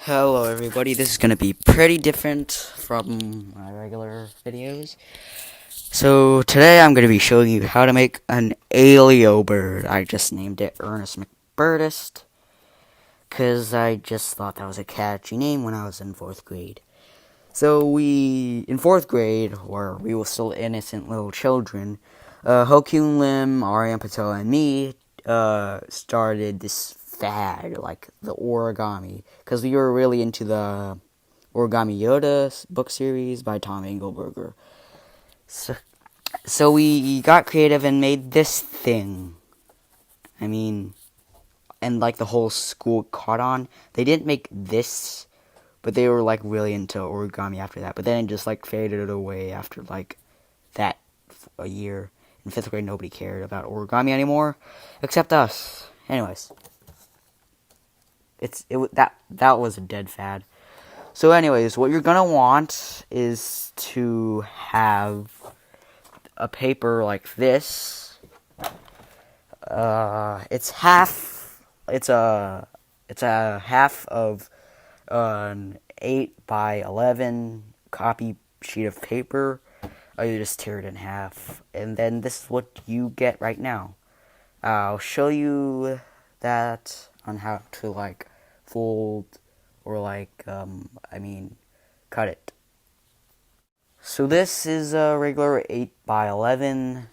Hello everybody, this is going to be pretty different from my regular videos. So today I'm going to be showing you how to make an ALIO bird. I just named it Ernest McBirdist because I just thought that was a catchy name when I was in 4th grade. So in 4th grade, where we were still innocent little children, Hokyun Lim, Ariam Patel, and me started this fad, like the origami, because we were really into the Origami Yoda book series by Tom Engelberger. So we got creative and made this thing. I mean, and like the whole school caught on. They didn't make this, but they were like really into origami after that. But then it just like faded away after like that a year. In 5th grade, nobody cared about origami anymore, except us. Anyways, that was a dead fad. So, anyways, what you're gonna want is to have a paper like this. It's a half of an 8x11 copy sheet of paper. You just tear it in half, and then this is what you get right now. I'll show you that on how to like fold or like cut it. So this is a regular 8x11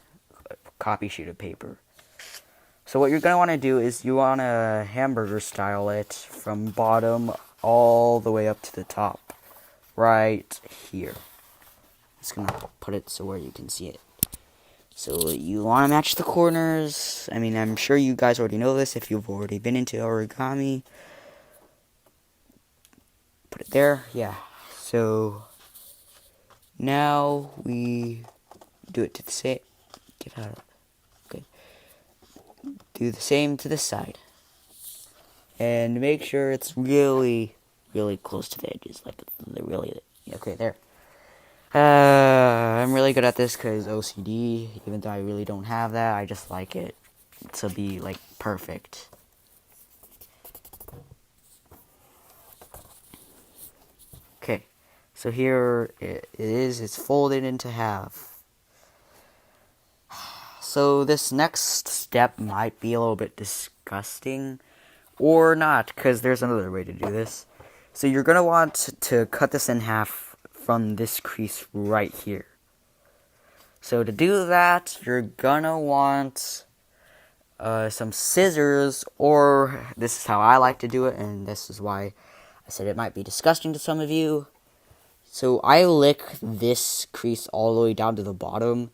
copy sheet of paper. So what you're going to want to do is you want to hamburger style it from bottom all the way up to the top. Right here. Just going to put it so where you can see it. So you want to match the corners. I mean, I'm sure you guys already know this if you've already been into origami. Put it there. Yeah. So now we do it to the same. Give out. Okay. Do the same to this side. And make sure it's really, really close to the edges. Like, really. Okay, there. I'm really good at this because OCD, even though I really don't have that, I just like it to be, like, perfect. Okay, so here it is. It's folded into half. So this next step might be a little bit disgusting, or not, because there's another way to do this. So you're going to want to cut this in half from this crease right here. So to do that, you're gonna want some scissors, or this is how I like to do it, and this is why I said it might be disgusting to some of you. So I lick this crease all the way down to the bottom.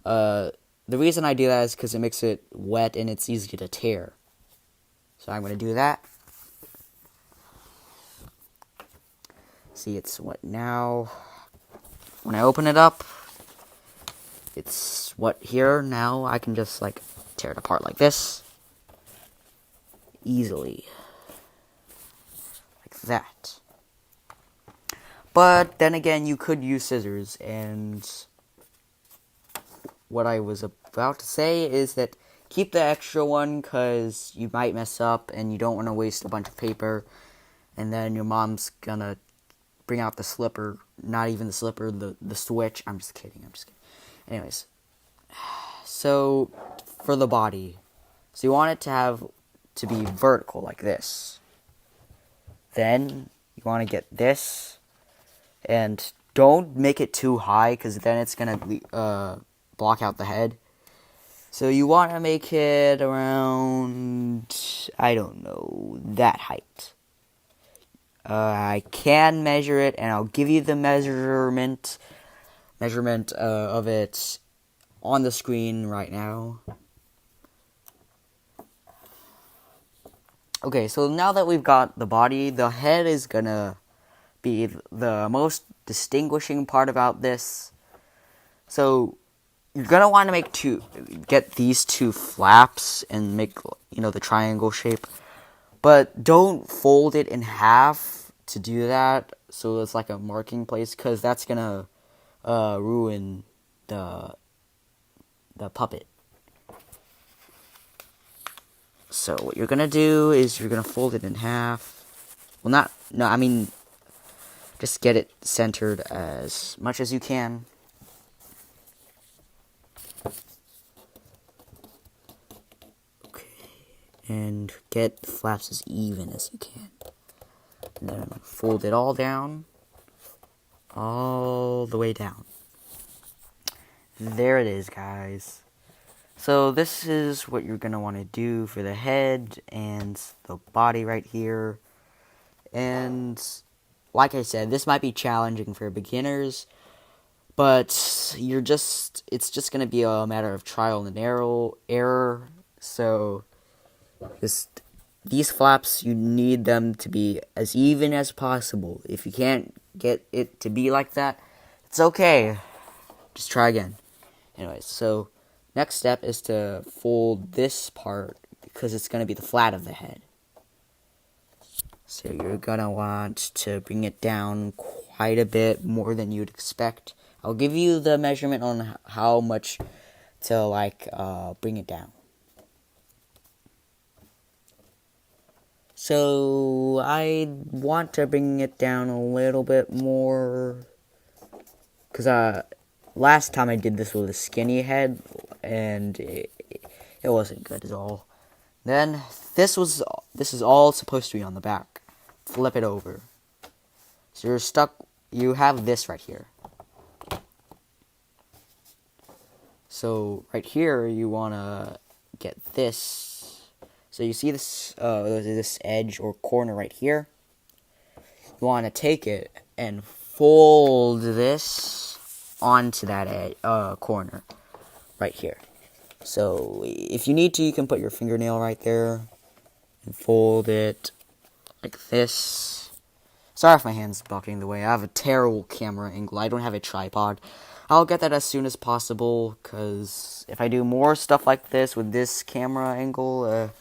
The reason I do that is because it makes it wet and it's easy to tear. So I'm gonna do that. See, it's wet now. When I open it up, it's wet here. Now I can just like tear it apart like this. Easily. Like that. But then again, you could use scissors, and what I was about to say is that keep the extra one because you might mess up and you don't want to waste a bunch of paper, and then your mom's gonna bring out the slipper, not even the slipper, the switch. I'm just kidding. Anyways, so for the body, so you want it to be vertical like this. Then you want to get this, and don't make it too high because then it's gonna block out the head. So you want to make it around, I don't know, that height. I can measure it, and I'll give you the measurement of it on the screen right now. Okay, so now that we've got the body, the head is gonna be the most distinguishing part about this. So you're gonna want to get these two flaps and make, the triangle shape. But don't fold it in half to do that, so it's like a marking place, because that's gonna ruin the puppet. So what you're gonna do is you're gonna fold it in half. Well, not, no, I mean, just get it centered as much as you can. Okay. And get the flaps as even as you can. And then fold it all down. All the way down. There it is, guys. So this is what you're going to want to do for the head and the body right here. And like I said, this might be challenging for beginners, but it's just going to be a matter of trial and error. So these flaps, you need them to be as even as possible. If you can't get it to be like that, it's okay. Just try again. Anyways, so next step is to fold this part because it's going to be the flat of the head. So you're going to want to bring it down quite a bit more than you'd expect. I'll give you the measurement on how much to bring it down. So I want to bring it down a little bit more because last time I did this with a skinny head and it wasn't good at all. Then this is all supposed to be on the back. Flip it over. So you're stuck. You have this right here. So right here you want to get this. So you see this this edge or corner right here. You want to take it and fold this onto that corner right here. So if you need to, you can put your fingernail right there and fold it like this. Sorry if my hand's blocking the way. I have a terrible camera angle. I don't have a tripod. I'll get that as soon as possible, because if I do more stuff like this with this camera angle,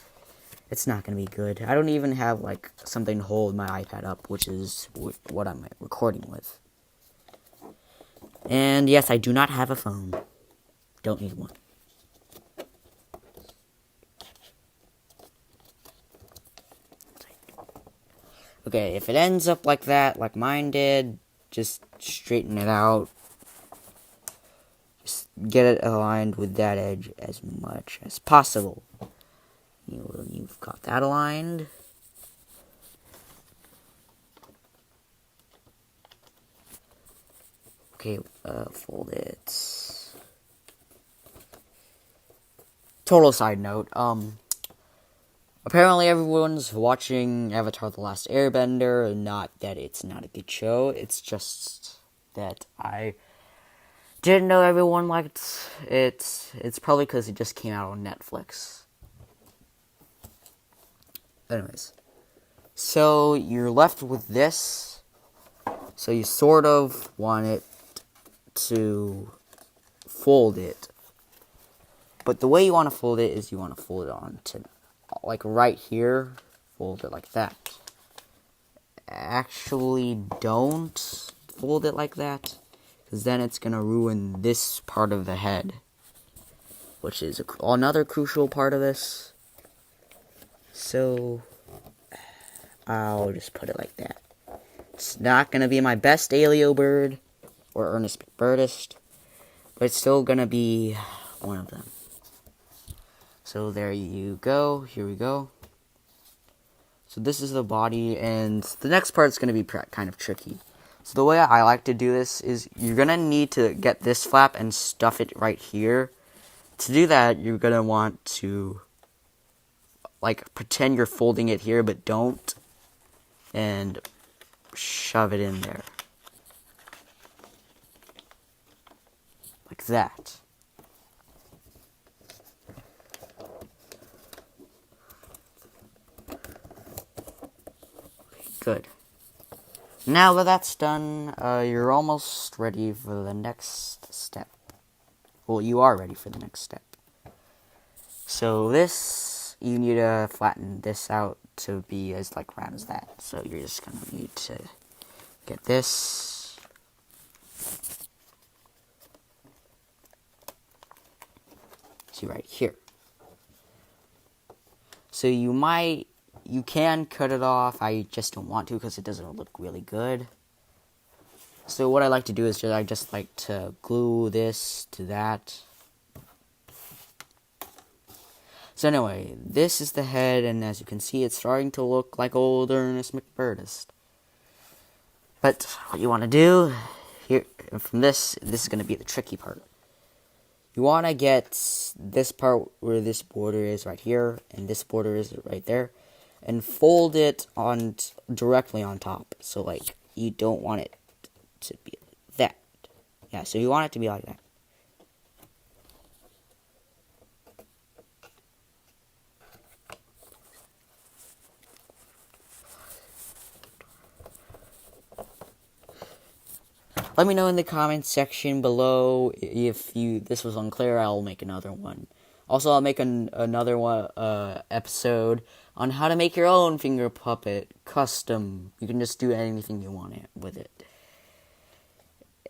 it's not going to be good. I don't even have, something to hold my iPad up, which is what I'm recording with. And yes, I do not have a phone. Don't need one. Okay, if it ends up like that, like mine did, just straighten it out. Just get it aligned with that edge as much as possible. You've got that aligned. Okay, fold it. Total side note, apparently everyone's watching Avatar The Last Airbender, not that it's not a good show, it's just that I didn't know everyone liked it. It's probably because it just came out on Netflix. Anyways, so you're left with this, so you sort of want it to fold it. But the way you want to fold it is you want to fold it onto, right here, fold it like that. Actually, don't fold it like that, because then it's going to ruin this part of the head, which is another crucial part of this. So, I'll just put it like that. It's not going to be my best ALIO bird, or Ernest Birdist, but it's still going to be one of them. So there you go. Here we go. So this is the body, and the next part is going to be kind of tricky. So the way I like to do this is you're going to need to get this flap and stuff it right here. To do that, you're going to want to pretend you're folding it here, but don't, and shove it in there. Like that. Good. Now that that's done, you're almost ready for the next step. Well, you are ready for the next step. So this, you need to flatten this out to be as round as that. So you're just going to need to get this. See right here. So you might you can cut it off. I just don't want to because it doesn't look really good. So what I like to do is I just like to glue this to that. So anyway, this is the head, and as you can see, it's starting to look like old Ernest McBurnist. But what you want to do here from this is going to be the tricky part. You want to get this part where this border is right here, and this border is right there, and fold it on directly on top. So like you don't want it to be like that. Yeah, so you want it to be like that. Let me know in the comments section below if this was unclear. I'll make another one. Also, I'll make another one episode on how to make your own finger puppet custom. You can just do anything you want with it.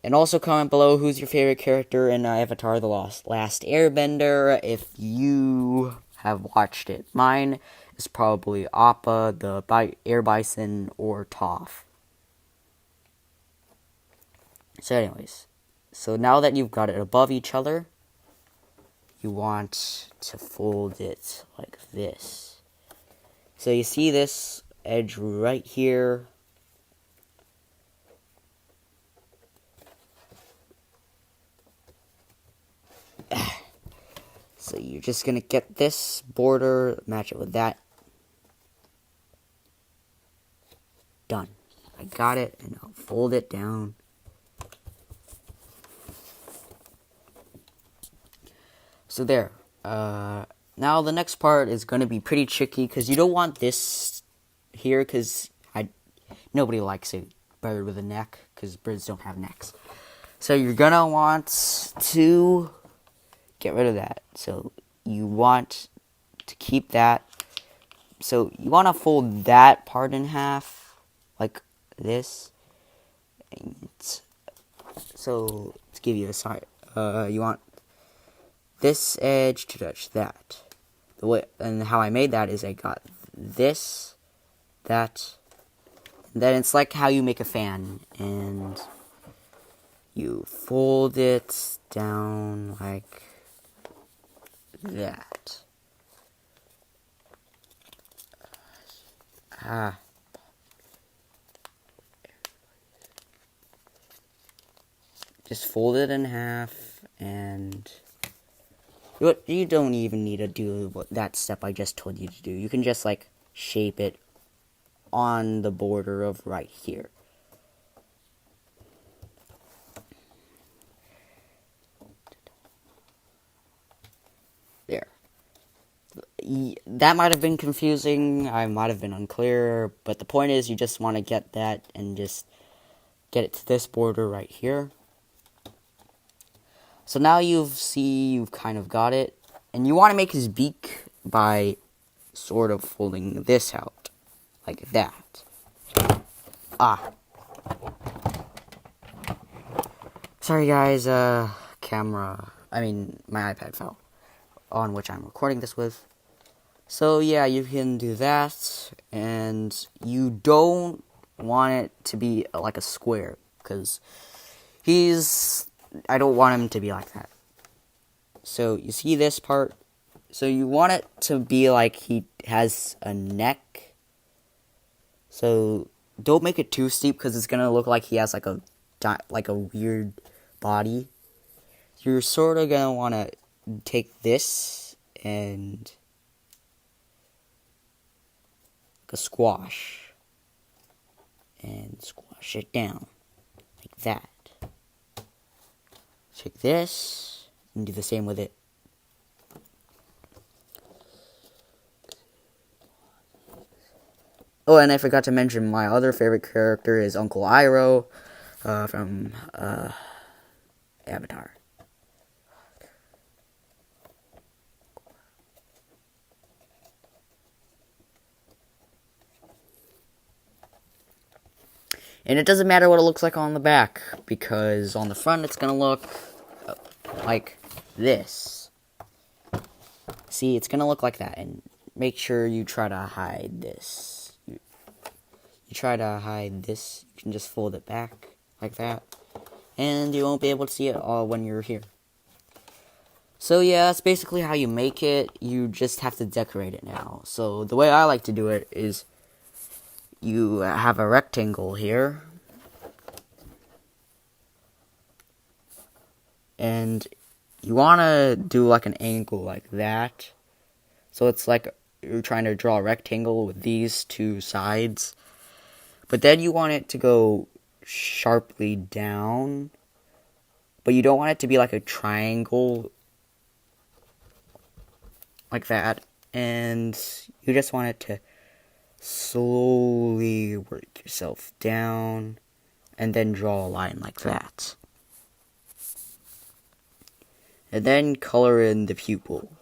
And also comment below who's your favorite character in Avatar: The Last Airbender if you have watched it. Mine is probably Appa, the Air Bison, or Toph. So anyways, so now that you've got it above each other, you want to fold it like this. So you see this edge right here. So you're just going to get this border, match it with that. Done. I got it, and I'll fold it down. So there. Now the next part is going to be pretty tricky because you don't want this here because nobody likes a bird with a neck because birds don't have necks. So you're going to want to get rid of that. So you want to keep that. So you want to fold that part in half like this. And so to give you a side, you want this edge to touch that. The way and how I made that is I got this, that, and then it's like how you make a fan, and you fold it down like that. Just fold it in half, and you don't even need to do that step I just told you to do. You can just like shape it on the border of right here. There. That might have been confusing. I might have been unclear. But the point is you just want to get that and just get it to this border right here. So now you've kind of got it. And you want to make his beak by sort of folding this out. Like that. Sorry guys, my iPad fell. On which I'm recording this with. So yeah, you can do that. And you don't want it to be like a square. Because I don't want him to be like that. So you see this part. So you want it to be like he has a neck. So don't make it too steep because it's gonna look like he has like a weird body. You're sort of gonna want to take this and like a squash and squash it down like that. Take this and do the same with it. Oh, and I forgot to mention my other favorite character is Uncle Iroh from Avatar. And it doesn't matter what it looks like on the back, because on the front it's going to look like this. See, it's going to look like that, and make sure you try to hide this. You try to hide this. You can just fold it back like that, and you won't be able to see it all when you're here. So yeah, that's basically how you make it. You just have to decorate it now. So the way I like to do it is you have a rectangle here, and you want to do like an angle like that. So it's like you're trying to draw a rectangle with these two sides. But then you want it to go sharply down. But you don't want it to be like a triangle like that. And you just want it to slowly work yourself down and then draw a line like that. And then color in the pupil.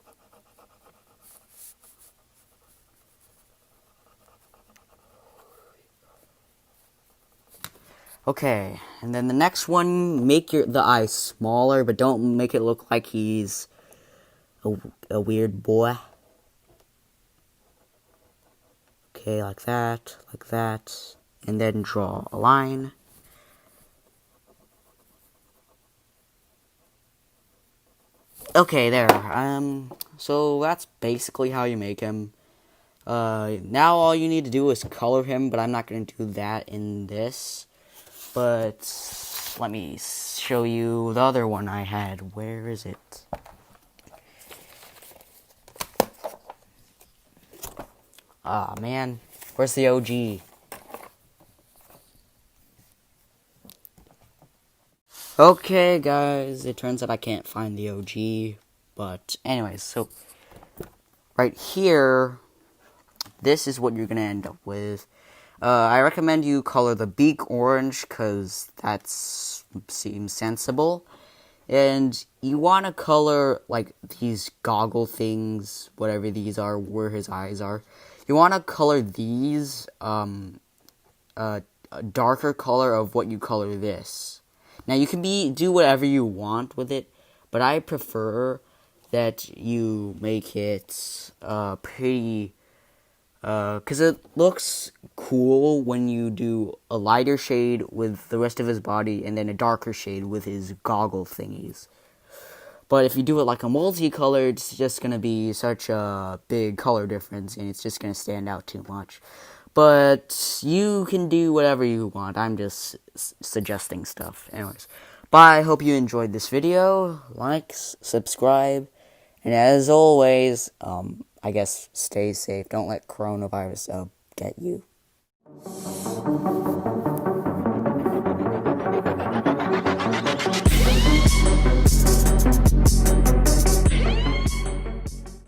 Okay, and then the next one, make the eye smaller, but don't make it look like he's a weird boy. Okay, like that, and then draw a line. Okay, there. So that's basically how you make him. Now all you need to do is color him, but I'm not going to do that in this. But let me show you the other one I had. Where is it? Ah, man. Where's the OG? Okay, guys. It turns out I can't find the OG. But anyways, so right here, this is what you're going to end up with. I recommend you color the beak orange because that seems sensible. And you want to color like these goggle things, whatever these are, where his eyes are. You want to color these a darker color of what you color this. Now you can do whatever you want with it, but I prefer that you make it pretty. Because it looks cool when you do a lighter shade with the rest of his body and then a darker shade with his goggle thingies. But if you do it like a multicolor, it's just going to be such a big color difference and it's just going to stand out too much. But you can do whatever you want. I'm just suggesting stuff. Anyways, bye. I hope you enjoyed this video. Like, subscribe, and as always, I guess stay safe. Don't let coronavirus get you.